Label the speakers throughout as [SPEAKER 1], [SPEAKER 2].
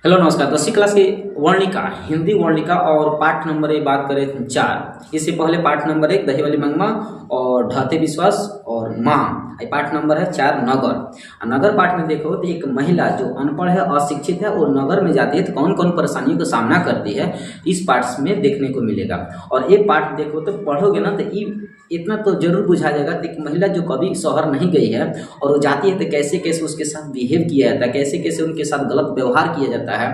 [SPEAKER 1] Hello नमस्कार। 10वीं class की वर्णिका हिंदी वर्णिका और पाठ नंबर एक बात करें 4। इससे पहले पाठ नंबर 1 दही वाली मंगमा और ढाते विश्वास और माँ। पाठ नंबर है 4 नगर। नगर पाठ में देखो तो एक महिला जो अनपढ़ है, अशिक्षित है और नगर में जाती है तो कौन कौन परेशानियों का सामना करती है इस पाठ में देखने को मिलेगा। और ये पाठ देखो तो पढ़ोगे ना तो इतना तो जरूर बुझा जाएगा कि एक महिला जो कभी शहर नहीं गई है और वो जाती है तो कैसे कैसे उसके साथ बिहेव किया जाता है, कैसे कैसे उनके साथ गलत व्यवहार किया जाता है,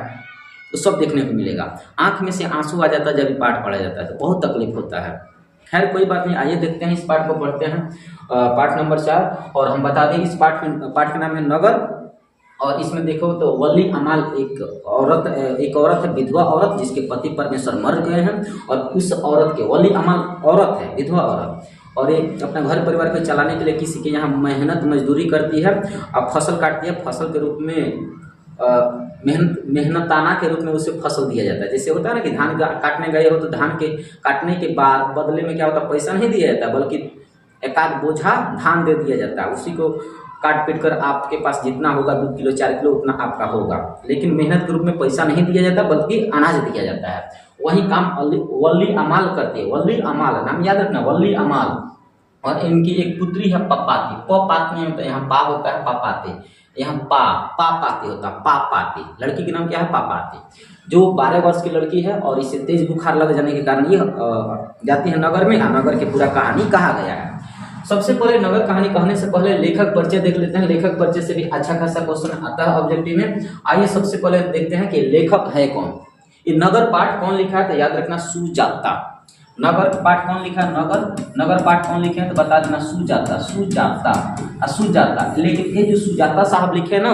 [SPEAKER 1] तो सब देखने को मिलेगा। आंख में से आंसू आ जाता है जब पाठ पढ़ा जाता है तो बहुत तकलीफ होता है। खैर कोई बात नहीं, आइए देखते हैं इस पाठ को पढ़ते हैं। पाठ नंबर 4। और हम बता दें इस पाठ का नाम है नगर। और इसमें देखो तो वली अमाल एक औरत है, विधवा औरत जिसके पति परमेश्वर मर गए हैं। और उस औरत के वली अमाल औरत है, विधवा औरत, और ये अपने घर परिवार को चलाने के लिए किसी के यहाँ मेहनत मजदूरी करती है। अब फसल काटती है, फसल के रूप में मेहनताना के रूप में उसे फसल दिया जाता है। जैसे होता है ना कि धान काटने गए हो तो धान के काटने के बाद बदले में क्या होता है, पैसा नहीं दिया जाता बल्कि एक आध बोझा धान दे दिया जाता है। उसी को काट पीट कर आपके पास जितना होगा 2 किलो 4 किलो उतना आपका होगा, लेकिन मेहनत के रूप में पैसा नहीं दिया जाता बल्कि अनाज दिया जाता है। वही काम वली अमाल करती है। वली अमाल नाम याद रखना, वली अमाल। और इनकी एक पुत्री है पपाती। पपाती में तो यहाँ पा होता है, पापाती, यहाँ पापाती होता है, पापाती। लड़की के नाम क्या है, पापाती, जो 12 वर्ष की लड़की है। और इसे तेज बुखार लग जाने के कारण ये जाती है नगर में। नगर की पूरा कहानी कहा गया है। सबसे पहले नगर कहानी कहने से पहले लेखक परिचय देख लेते हैं। लेखक परिचय से भी अच्छा खासा क्वेश्चन आता है ऑब्जेक्टिव में। आइए सबसे पहले देखते हैं कि लेखक है कौन। ये नगर पाठ कौन लिखा है तो याद रखना सुजाता। नगर पाठ कौन लिखा है, नगर पाठ कौन लिखे हैं तो बता देना सुजाता। लेकिन ये जो सुजाता साहब लिखे ना,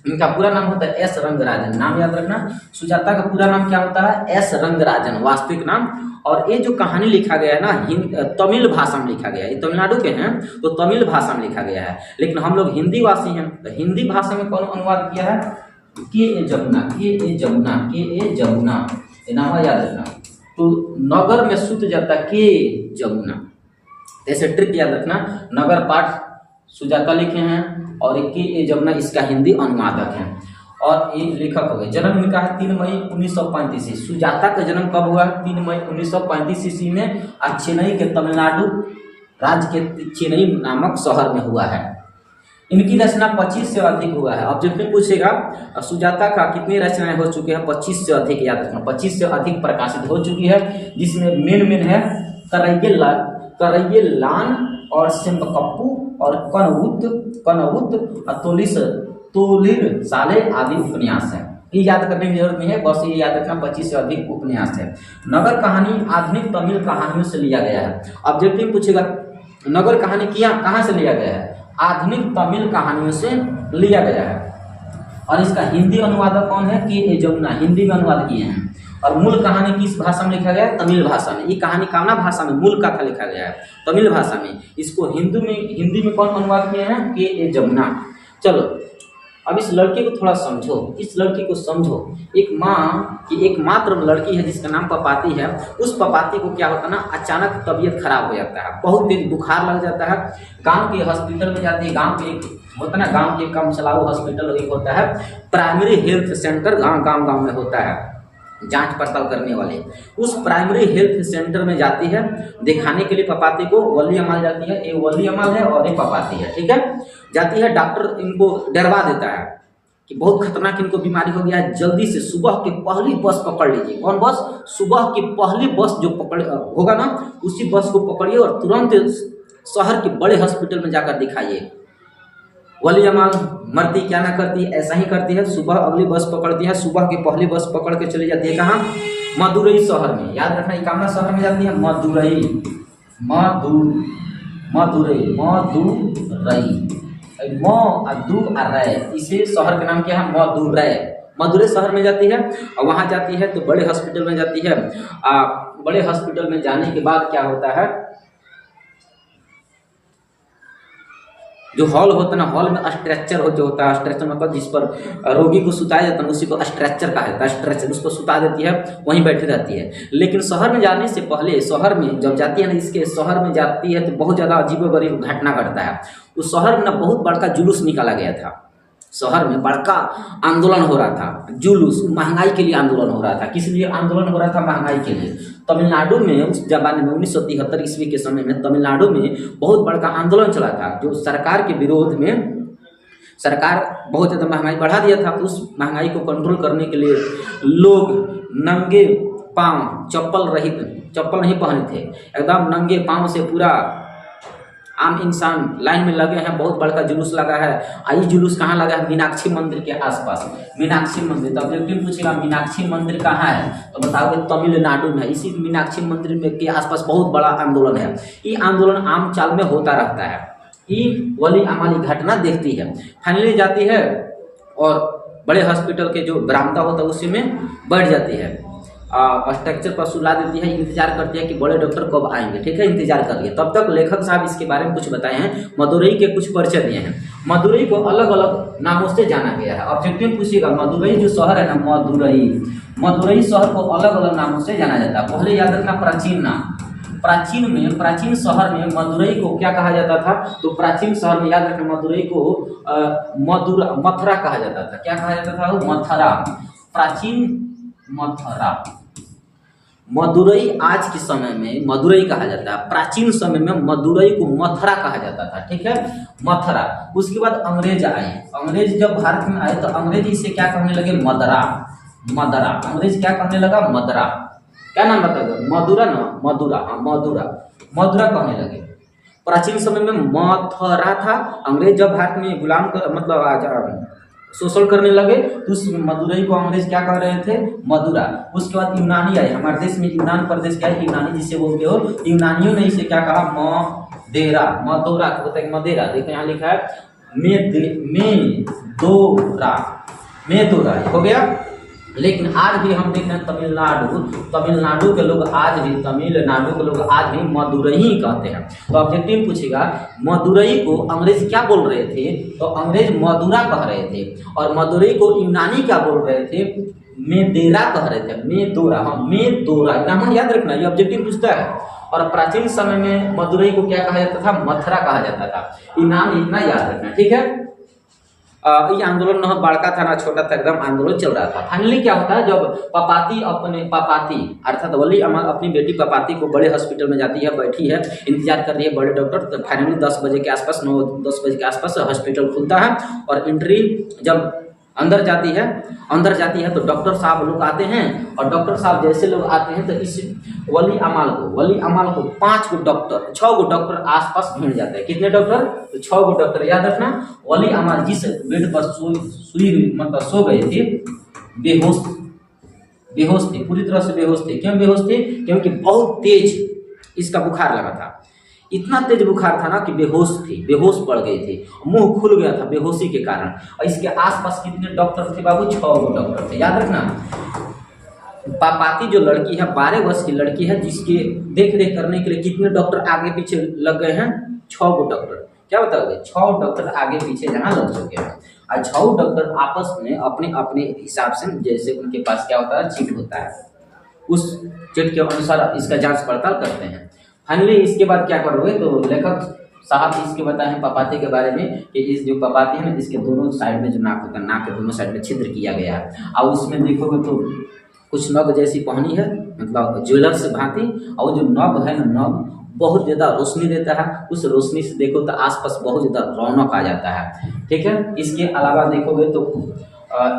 [SPEAKER 1] इनका पूरा नाम होता है एस रंगराजन। नाम याद रखना, सुजाता का पूरा नाम क्या होता है, एस रंगराजन, वास्तविक नाम। और ये जो कहानी लिखा गया है ना, तमिल भाषा में लिखा गया है। ये तमिलनाडु के हैं तो तमिल भाषा में लिखा गया है, लेकिन हम लोग हिंदी वासी हैं तो हिंदी भाषा में कौन अनुवाद किया है, के ए जमुना, ये नाम याद रखना। तो नगर में सुत जाता के जमुना, ऐसे ट्रिक याद रखना। नगर पाठ सुजाता लिखे हैं और के ए जमुना इसका हिंदी अनुवादक है। और ये लेखक हो गए। जन्म इनका है 3 मई 1935 ईस्वी। सुजाता का जन्म कब हुआ, 3 मई 1935 ईस्वी में चेन्नई के तमिलनाडु राज्य के चेन्नई नामक शहर में हुआ है। इनकी रचना 25 से अधिक हुआ है। ऑब्जेक्टिव पूछेगा सुजाता का कितनी रचनाएं हो चुकी है, 25 से अधिक। याद रखना 25 से अधिक प्रकाशित हो चुकी है, जिसमें मेन है करैयलान और सिंबकप्पू और कनवुत तोलिर साले आदि उपन्यास है। ये याद करने की जरूरत नहीं है, बस ये याद रखना 25 से अधिक उपन्यास है। नगर कहानी आधुनिक तमिल कहानियों से लिया गया है। ऑब्जेक्टिव पूछेगा नगर कहानी कहाँ से लिया गया है, आधुनिक तमिल कहानियों से लिया गया है। और इसका हिंदी अनुवादक कौन है, के ए जमुना, हिंदी में अनुवाद किए हैं। और मूल कहानी किस भाषा में लिखा गया है, तमिल भाषा में। ये कहानी कामना भाषा में मूल कथा लिखा गया है, तमिल भाषा में। इसको हिंदी में कौन अनुवाद किए हैं, के ए जमुना। चलो अब इस लड़के को थोड़ा समझो, इस लड़की को समझो। एक माँ की एकमात्र लड़की है जिसका नाम पपाती है। उस पपाती को क्या होता है ना, अचानक तबीयत खराब हो जाता है, बहुत तेज बुखार लग जाता है। गांव के हॉस्पिटल में जाती है। गांव के एक होता है ना, गांव के कम चलाऊ हॉस्पिटल एक होता है, प्राइमरी हेल्थ सेंटर गांव में होता है, जांच पड़ताल करने वाले। उस प्राइमरी हेल्थ सेंटर में जाती है दिखाने के लिए पपाती को। वली अमाल जाती है, ये वली अमाल है और ये पपाती है, ठीक है। जाती है, डॉक्टर इनको डरवा देता है कि बहुत खतरनाक इनको बीमारी हो गया है, जल्दी से सुबह की पहली बस पकड़ लीजिए। कौन बस, सुबह की पहली बस जो पकड़ होगा ना, उसी बस को पकड़िए और तुरंत शहर के बड़े हॉस्पिटल में जाकर दिखाइए। वली अमाल मरती क्या ना करती, ऐसा ही करती है। सुबह अगली बस पकड़ती है, सुबह की पहली बस पकड़ के चली जाती है कहाँ, मदुरई शहर में। याद रखना ये कामना शहर में जाती है, मदुरई। इसे शहर का नाम क्या है, मदुरई शहर में जाती है। और वहाँ जाती है तो बड़े हॉस्पिटल में जाती है। बड़े हॉस्पिटल में जाने के बाद क्या होता है, जो हॉल होता है ना, हॉल में स्ट्रेचर जो होता है, स्ट्रेचर मतलब जिस पर रोगी को सुताया जाता है उसी को स्ट्रेचर कहा जाता है। स्ट्रेचर उसको सुता देती है, वहीं बैठी रहती है। लेकिन शहर में जाने से पहले, शहर में जब जाती है ना, इसके शहर में जाती है तो बहुत ज़्यादा अजीबोगरीब घटना घटता है। उस शहर में ना बहुत बड़का जुलूस निकाला गया था। शहर में बड़का आंदोलन हो रहा था, जुलूस, महंगाई के लिए आंदोलन हो रहा था। किस लिए आंदोलन हो रहा था? महंगाई के लिए। तमिलनाडु में उस जमाने में 1973 ईस्वी के समय में तमिलनाडु में बहुत बड़का आंदोलन चला था, जो सरकार के विरोध में। सरकार बहुत ज़्यादा महंगाई बढ़ा दिया था, तो उस महंगाई को कंट्रोल करने के लिए लोग नंगे पाँव, चप्पल नहीं पहने थे, एकदम नंगे पाँव से पूरा आम इंसान लाइन में लगे हैं। बहुत बड़का जुलूस लगा है। आई जुलूस कहाँ लगा है? मीनाक्षी मंदिर के आसपास। मीनाक्षी मंदिर, तो ऑब्जेक्टिव पूछेगा मीनाक्षी मंदिर कहाँ है, तो बताओगे तमिलनाडु में। इसी मीनाक्षी मंदिर में के आसपास बहुत बड़ा आंदोलन है। ये आंदोलन आम चाल में होता रहता है। ये वली अमाली घटना देखती है, फाइनली जाती है और बड़े हॉस्पिटल के जो बरामदा होता है उसी में बैठ जाती है। स्ट्रक्चर पर सुला देती है, इंतजार करती है कि बड़े डॉक्टर कब आएंगे। ठीक है, इंतजार करिए। तब तक लेखक साहब इसके बारे में कुछ बताए हैं, मदुरई के कुछ परिचय दिए हैं। मदुरई को अलग अलग नामों से जाना गया है। ऑब्जेक्टिव पूछिएगा, मदुरई जो शहर है ना, मदुरई शहर को अलग अलग नामों से जाना जाता है। पहले याद रखना प्राचीन नाम। प्राचीन शहर में मदुरई को क्या कहा जाता था? तो प्राचीन शहर में याद रखना मदुरई को मथुरा कहा जाता था। क्या कहा जाता था? वो मथुरा, प्राचीन मथुरा। मदुरई आज के समय में मदुरई कहा जाता है, प्राचीन समय में मदुरई को मथुरा कहा जाता था। ठीक है, मथुरा। उसके बाद अंग्रेज आए। अंग्रेज जब भारत में आए तो अंग्रेज इसे क्या कहने लगे? मदरा। अंग्रेज क्या कहने लगा? मदरा। क्या नाम बताओगे? मदुरा ना, मदुरा। हाँ, मदुरा कहने लगे। प्राचीन समय में मथुरा था। अंग्रेज जब भारत में गुलाम कर मतलब शोषण करने लगे तो उस मदुरई को अंग्रेज क्या कह रहे थे? मदुरा। उसके बाद यूनानी आए। हमारे देश में यूनान प्रदेश क्या है? यूनानी जिसे बोलते हो। यूनानियों ने इसे क्या कहा? मदोरा होता है, मदेरा। देखो यहाँ लिखा है मेदोरा हो गया। लेकिन आज भी हम देख रहे हैं तमिलनाडु के लोग आज भी मदुरई ही कहते हैं। तो ऑब्जेक्टिव पूछेगा मदुरई को अंग्रेज क्या बोल रहे थे? तो अंग्रेज मदुरा कह रहे थे। और मदुरई को यूनानी क्या बोल रहे थे? मेदेरा कह रहे थे। मेदोरा। हाँ, मेदोरा नाम याद रखना, ये ऑब्जेक्टिव पूछता है। और प्राचीन समय में मदुरई को क्या कहा जाता था? मथुरा कहा जाता था। ये नाम इतना याद रखना। ठीक है, ये आंदोलन न बड़का था ना छोटा था, एकदम आंदोलन चल रहा था। फाइनली क्या होता है? जब पापाती अर्थात वली अमाल अपनी बेटी पापाती को बड़े हॉस्पिटल में जाती है, बैठी है, इंतजार कर रही है बड़े डॉक्टर। तो फाइनली 10 बजे के आसपास 9-10 बजे के आसपास हॉस्पिटल खुलता है। और एंट्री जब अंदर जाती है तो डॉक्टर साहब लोग आते हैं। और डॉक्टर साहब जैसे लोग आते हैं तो इस वली अमाल को 6 गो डॉक्टर आसपास भिड़ जाते हैं। कितने डॉक्टर? तो 6 गो डॉक्टर। याद रखना, वली अमाल जिस बेड पर सुई मतलब सो गए थे, बेहोश थे, पूरी तरह से बेहोश थे। क्यों बेहोश थे? क्योंकि बहुत तेज इसका बुखार लगा था। इतना तेज बुखार था ना कि बेहोश पड़ गए थे, मुंह खुल गया था बेहोशी के कारण। और इसके आसपास कितने डॉक्टर थे बाबू? 6 गो डॉक्टर थे। याद रखना, पापाती जो लड़की है 12 वर्ष की लड़की है, जिसके देख रेख करने के लिए कितने डॉक्टर आगे पीछे लग गए हैं? 6 गो डॉक्टर। क्या बताओगे? 6 डॉक्टर आगे पीछे जहाँ लग चुके हैं। और 6 डॉक्टर आपस में अपने अपने हिसाब से, जैसे उनके पास क्या होता है? चिट होता है, उस चिट के अनुसार इसका जांच पड़ताल करते हैं। फाइनली इसके बाद क्या करोगे? तो लेखक साहब इसके बताए हैं पापाती के बारे में कि इस जो पापाती है ना, इसके दोनों साइड में जो नाक होता है, नाक के दोनों साइड में छिद्र किया गया है। और उसमें देखोगे तो कुछ नग जैसी पहनी है, मतलब ज्वेलर से भांति। और जो नग है ना, नग बहुत ज़्यादा रोशनी देता है। उस रोशनी से देखो तो आसपास बहुत ज़्यादा रौनक आ जाता है। ठीक है, इसके अलावा देखोगे तो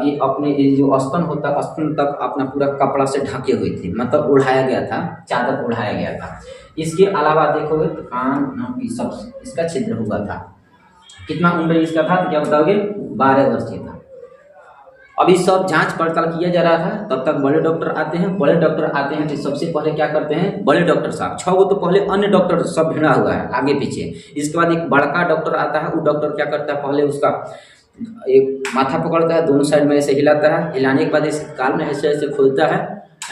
[SPEAKER 1] ये अपने ये जो स्तन होता है, स्तन तक अपना पूरा कपड़ा से ढके हुए थे, मतलब ओढ़ाया गया था, चादर ओढ़ाया गया था। इसके अलावा देखोगे तो कान नाक की सब इसका छिद्र हुआ था। कितना उम्र इसका था? तो क्या बताओगे? 12 वर्ष की था। अभी सब जांच पड़ताल किया जा रहा था, तब तक बड़े डॉक्टर आते हैं। तो सबसे पहले क्या करते हैं बड़े डॉक्टर साहब? 6 गो तो पहले अन्य डॉक्टर सब भिड़ा हुआ है आगे पीछे। इसके बाद एक बड़का डॉक्टर आता है। वो डॉक्टर क्या करता है? पहले उसका एक माथा पकड़ता है, दोनों साइड में ऐसे हिलाता है। हिलाने के बाद इस कान में ऐसे खोलता है,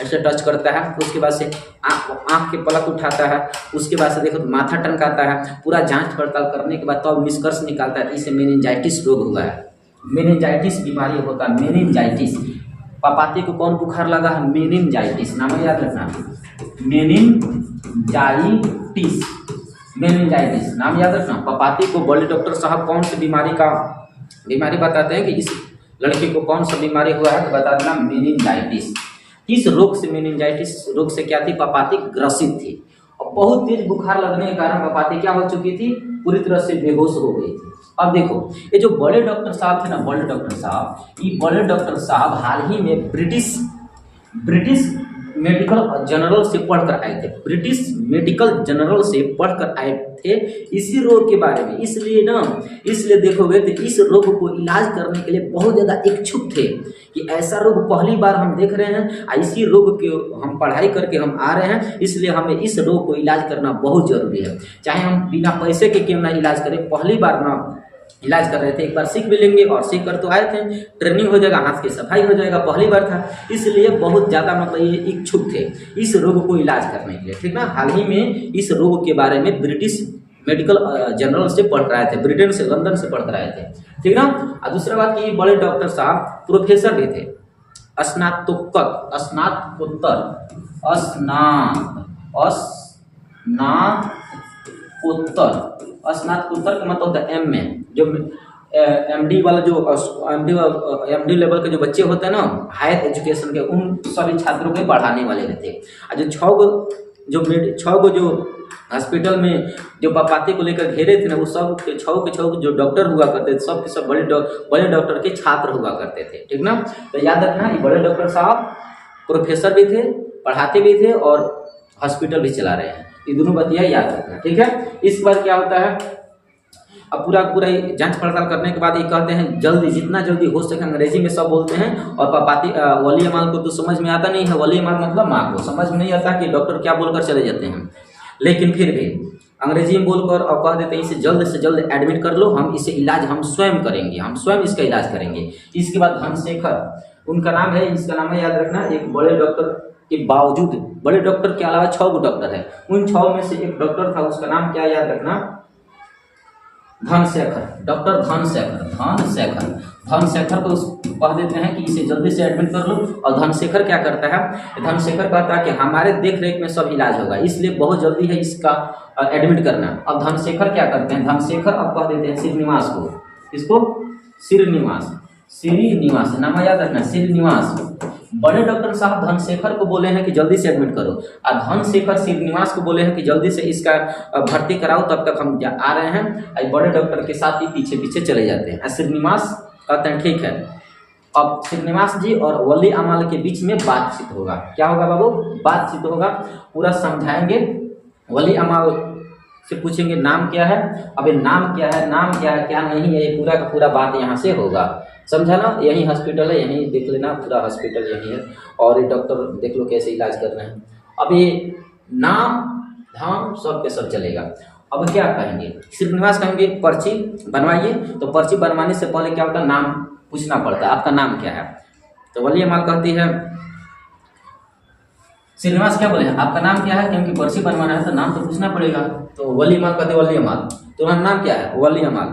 [SPEAKER 1] ऐसे टच करता है। उसके बाद से आँख के पलक उठाता है। उसके बाद से देखो तो माथा टनकाता है। पूरा जांच पड़ताल करने के बाद तो निष्कर्ष निकालता है इसे मेनिंजाइटिस रोग हुआ है। मेनिंजाइटिस बीमारी होता है, मेनिंजाइटिस। पापाती को कौन बुखार लगा है? मेनिंजाइटिस। नाम याद रखना, मेनिंजाइटिस नाम याद रखना। पापाती को बड़े डॉक्टर साहब कौन सी बीमारी का बीमारी बताते हैं कि इस लड़की को कौन सा बीमारी हुआ है, तो बता देना मेनिंजाइटिस। इस रोग से, मेनिंजाइटिस रोग से क्या थी, पपाती ग्रसित थी और बहुत तेज बुखार लगने के कारण पपाती क्या हो चुकी थी, पूरी तरह से बेहोश हो गई थी। अब देखो ये जो बड़े डॉक्टर साहब थे ना, बड़े डॉक्टर साहब, ये बड़े डॉक्टर साहब हाल ही में ब्रिटिश मेडिकल जनरल से पढ़कर आए थे, ब्रिटिश मेडिकल जनरल से पढ़कर आए थे इसी रोग के बारे में। इसलिए देखोगे तो इस रोग को इलाज करने के लिए बहुत ज़्यादा इच्छुक थे कि ऐसा रोग पहली बार हम देख रहे हैं, इसी रोग के हम पढ़ाई करके हम आ रहे हैं, इसलिए हमें इस रोग को इलाज करना बहुत ज़रूरी है। चाहे हम बिना पैसे के क्यों ना इलाज करें, पहली बार ना इलाज कर रहे थे, एक बार सीख भी लेंगे और सीख कर तो आए थे, ट्रेनिंग हो जाएगा, हाथ की सफाई हो जाएगा, पहली बार था, इसलिए बहुत ज़्यादा मतलब ये इच्छुक थे इस रोग को इलाज करने के लिए, ठीक ना। हाल ही में इस रोग के बारे में ब्रिटिश मेडिकल जनरल से पढ़ कर आए थे, ब्रिटेन से, लंदन से पढ़ कर आए थे, ठीक ना। और दूसरा बात कि बड़े डॉक्टर साहब प्रोफेसर भी थे, स्नातकोत्तर का मतलब होता है MA, जो MD वाला जो MD लेवल के जो बच्चे होते हैं ना, हायर एजुकेशन के, उन सभी छात्रों को पढ़ाने वाले थे। और जो छः गो जो हॉस्पिटल में जो पपाती को लेकर घेरे थे ना, वो सब के छः जो डॉक्टर हुआ करते थे, सब के सब बड़े डॉक्टर के छात्र हुआ करते थे, ठीक ना। तो याद रखना, ये बड़े डॉक्टर साहब प्रोफेसर भी थे, पढ़ाते भी थे और हॉस्पिटल भी चला रहे हैं, ये दोनों बातियाँ याद रखना, ठीक है। इस बार क्या होता है, अब पूरा जांच पड़ताल करने के बाद ये कहते हैं जल्दी, जितना जल्दी हो सके, अंग्रेजी में सब बोलते हैं। और पपाती वली अमाल को तो समझ में आता नहीं है, वली अमाल मतलब माँ को समझ में नहीं आता कि डॉक्टर क्या बोलकर चले जाते हैं, लेकिन फिर भी अंग्रेजी में बोलकर और कह देते हैं इसे जल्द से जल्द एडमिट कर लो, हम इसे इलाज हम स्वयं करेंगे, हम स्वयं इसका इलाज करेंगे। इसके बाद धनशेखर उनका नाम है, इसका नाम है, याद रखना, एक बड़े डॉक्टर के बावजूद, बड़े डॉक्टर के अलावा 6 गो डॉक्टर है, उन 6 में से एक डॉक्टर था, उसका नाम क्या याद रखना, धनशेखर, डॉक्टर धनशेखर को कह देते हैं कि इसे जल्दी से एडमिट कर लो। और धनशेखर क्या करता है, धनशेखर कहता है कि हमारे देख रेख में सब इलाज होगा, इसलिए बहुत जल्दी है इसका एडमिट करना। अब धनशेखर क्या करते हैं, धनशेखर अब कह देते हैं श्रीनिवास को, इसको श्रीनिवास नाम याद रखना, श्रीनिवास। बड़े डॉक्टर साहब धनशेखर को बोले हैं कि जल्दी से एडमिट करो, और धनशेखर श्रीनिवास को बोले हैं कि जल्दी से इसका भर्ती कराओ, तब तक हम आ रहे हैं। बड़े डॉक्टर के साथ ही पीछे पीछे चले जाते हैं। श्रीनिवास कहते हैं ठीक है। अब श्रीनिवास जी और वली अमाल के बीच में बातचीत होगा, क्या होगा बाबू, बातचीत होगा, पूरा समझाएंगे। वली अमाल से पूछेंगे नाम क्या है, अब नाम क्या है, क्या नहीं है, ये पूरा का पूरा बात यहाँ से होगा, समझा ना। यही हॉस्पिटल है, यहीं देख लेना, पूरा हॉस्पिटल यही है, और ये डॉक्टर देख लो कैसे इलाज कर रहे हैं। अब ये नाम धाम सब के सब चलेगा। अब क्या कहेंगे, श्रीनिवास कहेंगे पर्ची बनवाइए, तो पर्ची बनवाने से पहले क्या होता है, नाम पूछना पड़ता है, आपका नाम क्या है। तो वली अमाल कहती है, श्रीनिवास क्या बोले, आपका नाम क्या है, क्योंकि पर्ची बनवाना है तो नाम तो पूछना पड़ेगा। तो वली अमाल कहते, वली अमाल तुम्हारा नाम क्या है, वली अमाल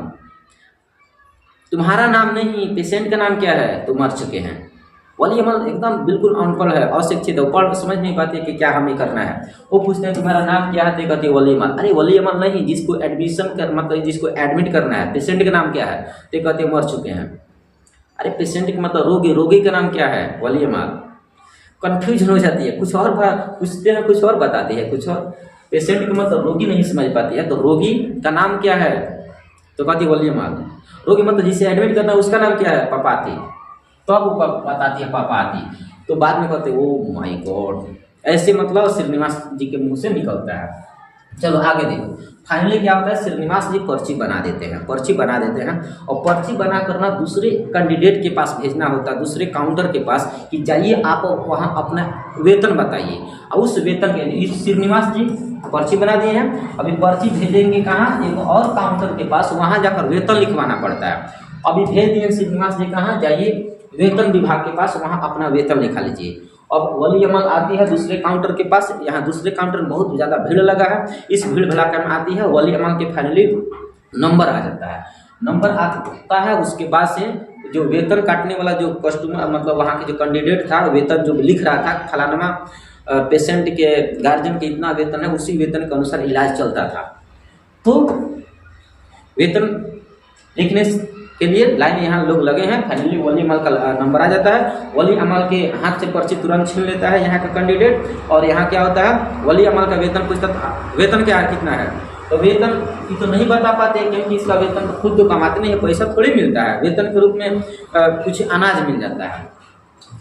[SPEAKER 1] तुम्हारा नाम नहीं, पेशेंट का नाम क्या है, तो मर चुके हैं। वली अमल एकदम बिल्कुल अनपढ़ है, अशिक्षित है, पढ़ समझ नहीं पाती है कि क्या हमें करना है। वो पूछते हैं तुम्हारा नाम क्या है, तो कहती है वली अमल। अरे वली अमल नहीं, जिसको एडमिशन कर मतलब जिसको एडमिट करना है, पेशेंट का नाम क्या है, तो कहते मर चुके हैं। अरे पेशेंट का मतलब रोगी का नाम क्या है, वली अमल। कन्फ्यूजन हो जाती है, कुछ और पूछते हैं, कुछ और बताती है, कुछ और। पेशेंट का मतलब रोगी नहीं समझ पाती है, तो रोगी का नाम क्या है, तो कहती वली अमल। रोगी मतलब जिसे एडमिट करना है उसका नाम क्या है, पपाती, तो अब वो बताती है पपाती। तो बाद में कहते ओ माय गॉड, ऐसे मतलब श्रीनिवास जी के मुंह से निकलता है। चलो आगे देखो, फाइनली क्या होता है, श्रीनिवास जी पर्ची बना देते हैं, और पर्ची बना करना दूसरे कैंडिडेट के पास भेजना होता है, दूसरे काउंटर के पास, कि जाइए आप वहाँ अपना वेतन बताइए। और उस वेतन के श्रीनिवास जी पर्ची बना दिए हैं, अभी पर्ची भेजेंगे कहाँ, एक और काउंटर के पास, वहाँ जाकर वेतन लिखवाना पड़ता है। अभी भेज दिए श्रीनिवास जी कहाँ, जाइए वेतन विभाग के पास, वहाँ अपना वेतन लिखा लीजिए। अब वली अमल आती है दूसरे काउंटर के पास, यहाँ दूसरे काउंटर में बहुत ज़्यादा भीड़ लगा है, इस भीड़ भड़ाका में आती है वली अमल के फाइनली नंबर आ जाता है। नंबर आता है, उसके बाद से जो वेतन काटने वाला जो कस्टमर मतलब वहाँ के जो कैंडिडेट था, वेतन जो लिख रहा था, फलाना पेशेंट के गार्जियन के इतना वेतन है, उसी वेतन के अनुसार इलाज चलता था। तो वेतन लिखने के लिए लाइन यहाँ लोग लगे हैं। फाइनली वली अमल का नंबर आ जाता है। वली अमल के हाथ से पर्ची तुरंत छीन लेता है यहाँ का कैंडिडेट, और यहाँ क्या होता है, वली अमल का वेतन पूछता था, वेतन क्या कितना है, तो वेतन ये तो नहीं बता पाते क्योंकि इसका वेतन तो खुद तो कमाते नहीं है, पैसा थोड़ी मिलता है, वेतन के रूप में कुछ अनाज मिल जाता है।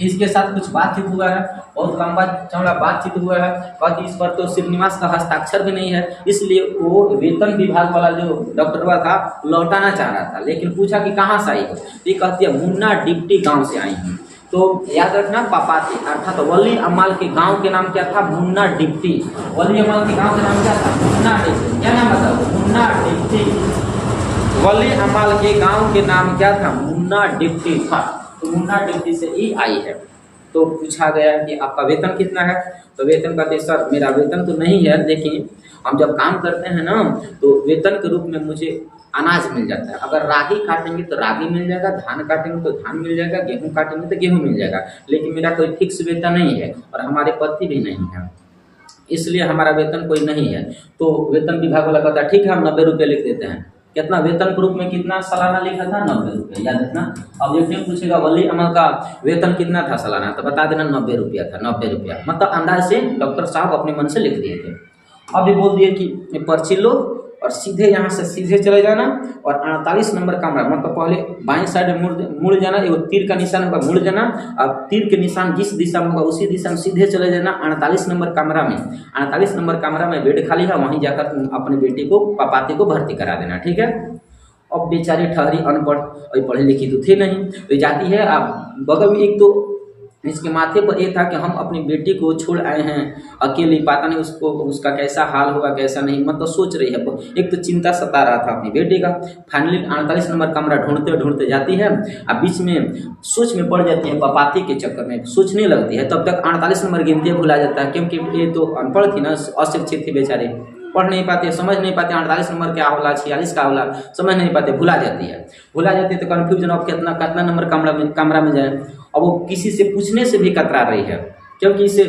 [SPEAKER 1] इसके साथ कुछ बातचीत हुआ है, बहुत लंबा चौड़ा बातचीत हुआ है, बाकी इस पर तो श्रीनिवास का हस्ताक्षर भी नहीं है, इसलिए वो वेतन विभाग वाला जो डॉक्टरवा था लौटाना चाह रहा था। लेकिन पूछा कि कहाँ से आई हो, ये कहती है मुन्ना डिप्टी गांव से आई हूँ। तो याद रखना पापाती अर्थात वली अमाल के गांव के नाम क्या था, मुन्ना डिप्टी। वली अमाल के गांव का नाम क्या था, मुन्ना डिप्टी। क्या नाम बताओ, मुन्ना डिप्टी। वली अमाल के गांव के नाम क्या था, मुन्ना डिप्टी था। तो मुन्ना डिप्टी से ही आई है। तो पूछा गया कि आपका वेतन कितना है, तो वेतन कहते सर मेरा वेतन तो नहीं है, लेकिन हम जब काम करते हैं ना तो वेतन के रूप में मुझे अनाज मिल जाता है। अगर रागी काटेंगे तो रागी मिल जाएगा, धान काटेंगे तो धान मिल जाएगा, गेहूं काटेंगे तो गेहूं मिल जाएगा, लेकिन मेरा कोई फिक्स वेतन नहीं है और हमारे पति भी नहीं है, इसलिए हमारा वेतन कोई नहीं है। तो वेतन विभाग वाला कहता है ठीक है हम 90 रुपये लिख देते हैं। कितना वेतन के रूप में कितना सालाना लिखा था, 90 रुपये। याद रखना ऑब्जेक्टिव पूछेगा वली अमल का वेतन कितना था सालाना, तो बता देना 90 रुपया था। 90 रुपया मतलब अंदाज से डॉक्टर साहब अपने मन से लिख दिए थे। अभी बोल दिए कि पर्ची लो और सीधे यहाँ से सीधे चले जाना और 48 नंबर कमरा, मतलब पहले बाएं साइड मुड़ जाना, एगो तीर का निशान होगा, मुड़ जाना, और तीर के निशान जिस दिशा में होगा उसी दिशा में सीधे चले जाना 48 नंबर कमरा में। 48 नंबर कमरा में बेड खाली है, वहीं जाकर अपने बेटी को पापाती को भर्ती करा देना, ठीक है। अब बेचारी ठहरी अनपढ़, अभी पढ़ी लिखी तो थी नहीं, तो जाती है। अब बगल में एक तो इसके माथे पर यह था कि हम अपनी बेटी को छोड़ आए हैं अकेली, पता नहीं उसको उसका कैसा हाल होगा कैसा नहीं, मतलब सोच रही है। एक तो चिंता सता रहा था अपनी बेटी का। फाइनली 48 नंबर कमरा ढूंढते ढूंढते जाती है, अब बीच में सोच में पड़ जाती है, पापाती के चक्कर में सोचने लगती है। तब तक 48 नंबर गिनती भुला जाता है, क्योंकि ये तो अनपढ़ थी ना, अशिक्षित थी बेचारी, पढ़ नहीं पाते, समझ नहीं पाते 48 नंबर क्या होला, 46 का होला, समझ नहीं पाते, भुला जाती है। तो कन्फ्यूजन अब कितना नंबर कमरा में जाए। अब वो किसी से पूछने से भी कतरा रही है, क्योंकि इसे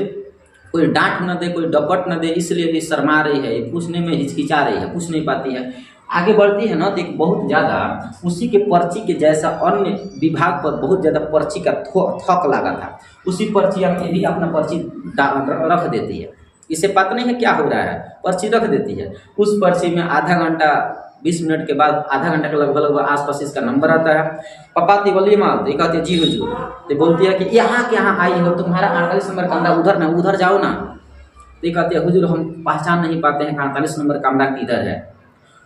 [SPEAKER 1] कोई डांट न दे, कोई डपट न दे, इसलिए भी शर्मा रही है, पूछने में हिचकिचा रही है, पूछ नहीं पाती है। आगे बढ़ती है ना तो एक बहुत ज़्यादा उसी के पर्ची के जैसा अन्य विभाग पर बहुत ज़्यादा पर्ची का थक लगा था। उसी पर्ची में भी अपना पर्ची रख देती है, इसे पता नहीं है क्या हो रहा है, पर्ची रख देती है। उस पर्ची में आधा घंटा 20 मिनट के बाद, आधा घंटा के लगभग आसपास इसका नंबर आता है। पापाती वली माल तो कहती है जी हुजूर, तो बोलती है कि यहाँ के यहाँ आई हो, तुम्हारा 48 नंबर कमरा उधर ना, उधर जाओ ना। तो कहती है हुजूर हम पहचान नहीं पाते हैं 48 नंबर कमरा किधर है।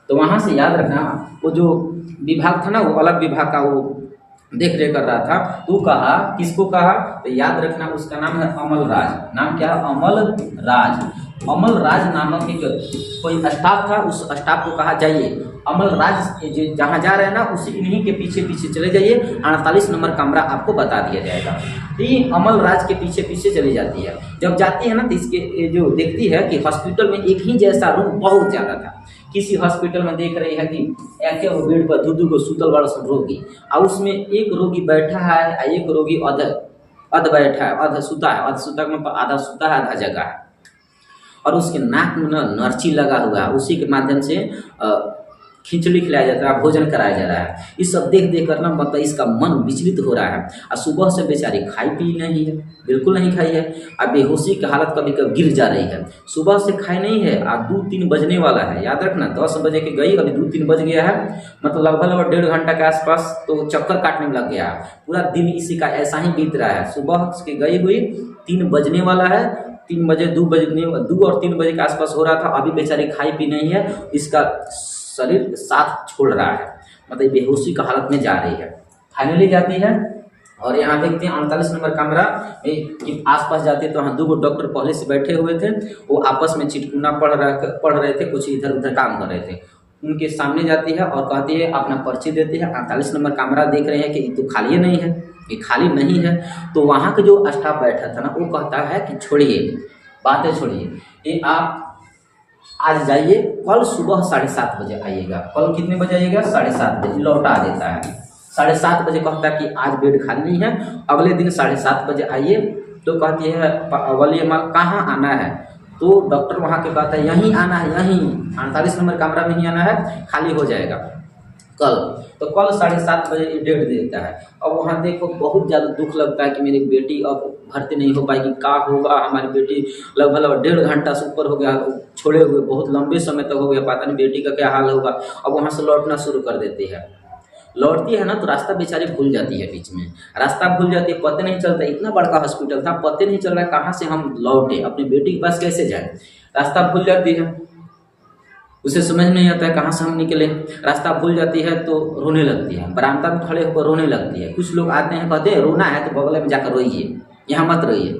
[SPEAKER 1] तो वहाँ से याद रखना वो जो विभाग था ना, वो अलग विभाग का वो देख रेख कर रहा था। तो कहा, किसको कहा, तो याद रखना उसका नाम है अमल राज। नाम क्या है, अमल राज। अमल राज नामक एक कोई स्टाफ था, उस स्टाफ को कहा जाइए अमल राज जहाँ जा रहे हैं ना उसी इन्हीं के पीछे पीछे चले जाइए, 48 नंबर कमरा आपको बता दिया जाएगा। ये अमल राज के पीछे पीछे चली जाती है। जब जाती है ना तो इसके जो देखती है कि हॉस्पिटल में एक ही जैसा रूम बहुत ज़्यादा था। किसी हॉस्पिटल में देख रही है कि एक बेड पर दू को सुतल बड़ा सब रोगी, और उसमें एक रोगी बैठा है, एक रोगी अध बैठा है, अध सुता है, अध सुता में आधा सुता है आधा जगह है, और उसके नाक में नर्ची लगा हुआ है, उसी के माध्यम से खिचड़ी खिलाया जाता है, भोजन कराया जा रहा है। ये सब देख देख कर ना मतलब इसका मन विचलित हो रहा है। और सुबह से बेचारी खाई पी नहीं है, बिल्कुल नहीं खाई है, अब बेहोशी की हालत कभी कभी गिर जा रही है। सुबह से खाई नहीं है, आज 2-3 बजने वाला है। याद रखना 10 बजे के गई, अभी 2-3 बज गया है, मतलब लगभग 1.5 घंटा के आसपास तो चक्कर काटने में लग गया। पूरा दिन इसी का ऐसा ही बीत रहा है। सुबह के गई हुई 3 बजने वाला है, 3 बजे 2 और 3 बजे के आसपास हो रहा था, अभी बेचारी खाई पी नहीं है, इसका शरीर साथ छोड़ रहा है, मतलब बेहोशी का हालत में जा रही है। फाइनली जाती है और यहाँ देखते हैं 48 नंबर कमरा में आसपास जाते तो वहाँ 2 डॉक्टर पहले से बैठे हुए थे, वो आपस में चिटकुना पढ़ रहे थे, कुछ इधर उधर काम कर रहे थे। उनके सामने जाती है और कहती है, अपना पर्ची देती है। 48 नंबर कमरा देख रहे हैं कि ये तो खाली नहीं है, ये खाली नहीं है। तो वहाँ के जो स्टाफ बैठा था ना, वो कहता है कि छोड़िए बातें, छोड़िए, ये आप आज जाइए, कल सुबह 7:30 बजे आइएगा। कल कितने बजे आइएगा, 7:30 बजे। लौटा देता है 7:30 बजे, कहता है कि आज बेड खाली नहीं है, अगले दिन 7:30 बजे आइए। तो कहती है वली अमल कहाँ आना है, तो डॉक्टर वहाँ के कहता है यहीं आना है, यहीं 48 नंबर कमरा में ही आना है, खाली हो जाएगा। कल, तो कल 7:30 बजे डेट देता है। अब वहाँ देखो बहुत ज़्यादा दुख लगता है कि मेरी बेटी अब भर्ती नहीं हो पाएगी, क्या होगा, हमारी बेटी लगभग 1.5 घंटा से ऊपर हो गया छोड़े हुए, बहुत लंबे समय तक हो गया, पता नहीं बेटी का क्या हाल होगा। अब वहाँ से लौटना शुरू कर देती है, लौटती है ना तो रास्ता बेचारी भूल जाती है, बीच में रास्ता भूल जाती है, पता नहीं चलता, इतना बड़का हॉस्पिटल था, पता नहीं चल रहा है कहाँ से हम लौटे, अपनी बेटी के पास कैसे जाए, रास्ता भूल जाती है, उसे समझ नहीं आता है कहाँ से हम निकले, रास्ता भूल जाती है तो रोने लगती है, बरामदा में खड़े होकर रोने लगती है। कुछ लोग आते हैं कहते हैं रोना है तो बगल में जाकर रोइए, यहाँ मत रोइए,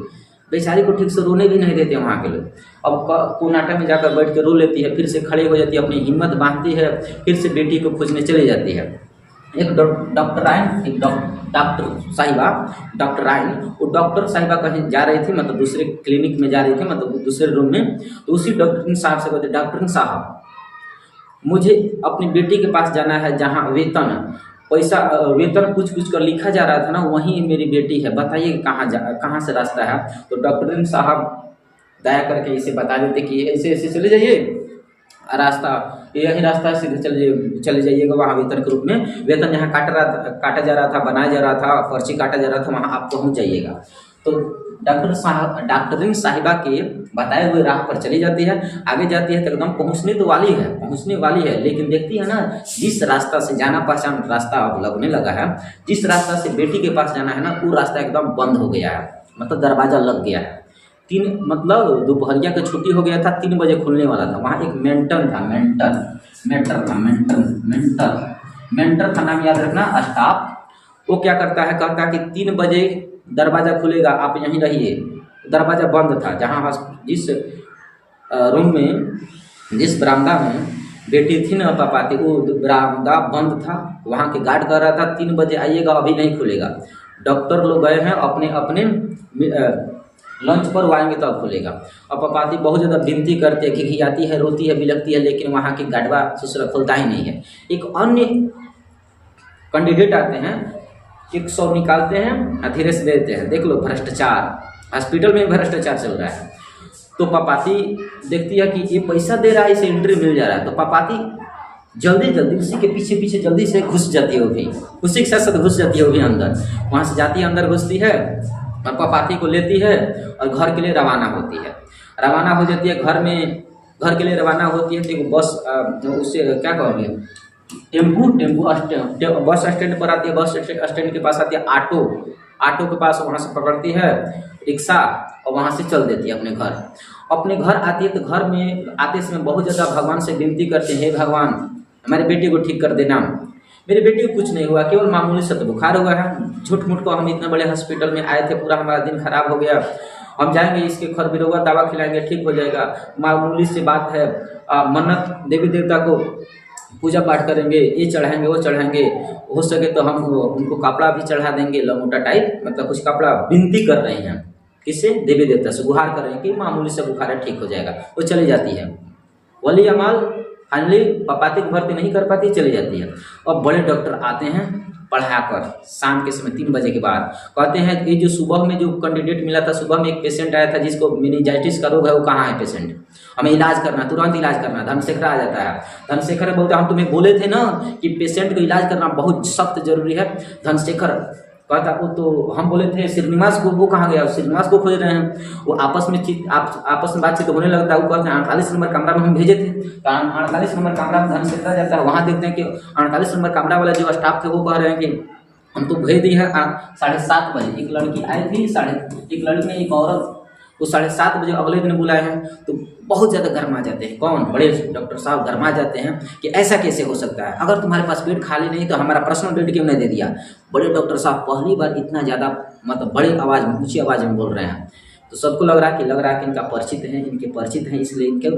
[SPEAKER 1] बेचारी को ठीक से रोने भी नहीं देते वहाँ के लोग। अब कोनाटा में जाकर बैठ के रो लेती है, फिर से खड़े हो जाती है, अपनी हिम्मत बांधती है, फिर से बेटी को खोजने चली जाती है। एक डॉक्टर राइन, वो डॉक्टर साहिबा कहीं जा रही थी, मतलब दूसरे क्लिनिक में जा रही थी, मतलब दूसरे रूम में, तो उसी डॉक्टर साहब से कहते, डॉक्टर साहब मुझे अपनी बेटी के पास जाना है, जहाँ वेतन पूछ कर लिखा जा रहा था ना, वहीं मेरी बेटी है, बताइए कहाँ से रास्ता है। तो डॉक्टर साहब दया करके इसे बता देते कि ऐसे ऐसे चले जाइए, रास्ता यही रास्ता है, सीधे चले जाइएगा, वहाँ वेतन के रूप में, वेतन जहाँ काटा जा रहा था, बनाया जा रहा था, पर्ची काटा जा रहा था, वहाँ आप पहुँच जाइएगा। तो डॉक्टरिन साहिबा के बताए हुए राह पर चली जाती है, आगे जाती है तो एकदम पहुँचने वाली है, लेकिन देखती है ना जिस रास्ता से जाना पहचान रास्ता अब लगने लगा है, जिस रास्ता से बेटी के पास जाना है ना, वो रास्ता एकदम बंद हो गया है, मतलब दरवाज़ा लग गया है। मतलब दोपहरिया का छुट्टी हो गया था, 3 बजे खुलने वाला था। वहाँ एक मेंटर था, नाम याद रखना, स्टाफ। वो क्या करता है, कहता है कि 3 बजे दरवाज़ा खुलेगा, आप यहीं रहिए। दरवाज़ा बंद था, जहाँ जिस रूम में, जिस बरामदा में बेटी थी ना पापाती, वो बरामदा बंद था। वहाँ के गार्ड कह रहा था 3 बजे आइएगा, अभी नहीं खुलेगा। डॉक्टर लोग गए हैं अपने अपने लंच पर, वो आएंगे तब तो खुलेगा। अब पापाती बहुत ज़्यादा विनती करते हैं, खिखियाती है, रोती है, बिलखती है, लेकिन वहाँ के गार्डवा दूसरा खुलता ही नहीं है। एक अन्य कैंडिडेट आते हैं, 100 निकालते हैं, धीरे से देते हैं। देख लो भ्रष्टाचार, हॉस्पिटल में भ्रष्टाचार चल रहा है। तो पापाती देखती है कि ये पैसा दे रहा है, इसे एंट्री मिल जा रहा है, तो पापाती जल्दी उसी के पीछे जल्दी से घुस जाती है, वो भी उसी के साथ घुस जाती है, वो भी अंदर। वहाँ से जाती है, अंदर घुसती है और पापाती को लेती है और घर के लिए रवाना होती है। रवाना हो जाती है, घर के लिए रवाना होती है। तो बस उससे क्या कहोगे, बस स्टैंड पर आती है, बस स्टैंड के पास आती है ऑटो के पास, वहाँ से पकड़ती है रिक्शा और वहाँ से चल देती है अपने घर आती है। तो घर में आते समय बहुत ज़्यादा भगवान से विनती करते हैं, हे भगवान हमारी बेटी को ठीक कर देना। मेरी बेटी को कुछ नहीं हुआ, केवल मामूली सा तो बुखार हुआ है। झूठ मूठ को हम इतने बड़े हॉस्पिटल में आए थे, पूरा हमारा दिन खराब हो गया, हम जाएंगे इसके खर बिरोगा दवा खिलाएंगे, ठीक हो जाएगा, मामूली सी बात है। मन्नत देवी देवता को पूजा पाठ करेंगे, ये चढ़ाएंगे वो चढ़ाएंगे, हो सके तो हम उनको कपड़ा भी चढ़ा देंगे, लंगोटा टाइप, मतलब कुछ कपड़ा। विनती कर रहे हैं, किससे, देवी देवता से गुहार कर रहे हैं कि मामूली से बुखार है, ठीक हो जाएगा। वो चली जाती है। वली अमाल फाइनली पापाती को भर्ती नहीं कर पाती, चली जाती है। और बड़े डॉक्टर आते हैं पढ़ाकर, शाम के समय 3 बजे के बाद, कहते हैं कि जो सुबह में जो कैंडिडेट मिला था, सुबह में एक पेशेंट आया था जिसको मेनिंजाइटिस का रोग है, वो कहाँ है पेशेंट, हमें इलाज करना, तुरंत इलाज करना। धनशेखर आ जाता है। धनशेखर बोलते हम तुम्हें बोले थे ना कि पेशेंट को इलाज करना बहुत सख्त जरूरी है। धनशेखर कहता वो तो हम बोले थे श्रीनिवास को, वो कहाँ गया, श्रीनिवास को खोज रहे हैं। वो आपस में बातचीत होने लगता है। वो कहते हैं 48 नंबर कमरा में हम भेजे थे, तो 48 नंबर कमरा में धनशेखर जाता है। वहाँ देखते हैं कि 48 नंबर कमरा वाला जो स्टाफ थे वो कह रहे हैं कि हम तो भेज दिए हैं 7:30 बजे। एक लड़की आई थी, एक लड़की में एक औरत, वो 7:30 बजे अगले दिन बुलाए हैं। तो बहुत ज़्यादा गर्मा जाते हैं, कौन, बड़े डॉक्टर साहब गर्मा जाते हैं कि ऐसा कैसे हो सकता है, अगर तुम्हारे पास बेड खाली नहीं तो हमारा पर्सनल बेड क्यों नहीं दे दिया। बड़े डॉक्टर साहब पहली बार इतना ज़्यादा मतलब बड़ी आवाज़ में, ऊँची आवाज़ में बोल रहे हैं। तो सबको लग रहा है कि इनके परिचित हैं, इसलिए इनके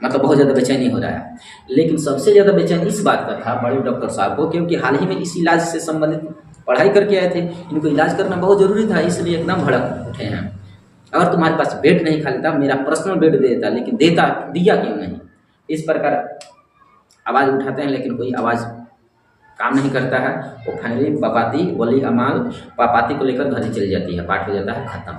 [SPEAKER 1] मतलब बहुत ज़्यादा बेचैनी हो रहा है। लेकिन सबसे ज़्यादा बेचैन इस बात का था बड़े डॉक्टर साहब को, क्योंकि हाल ही में इस इलाज से संबंधित पढ़ाई करके आए थे, इनको इलाज करना बहुत ज़रूरी था, इसलिए एकदम भड़क उठे हैं। अगर तुम्हारे पास बेड नहीं खाली था, मेरा पर्सनल बेड दे देता, लेकिन दिया क्यों नहीं। इस प्रकार आवाज़ उठाते हैं, लेकिन कोई आवाज़ काम नहीं करता है। वो फाइनली पापाती, वली अमाल पापाती को लेकर घर चली जाती है, पाठ हो जाता है खत्म।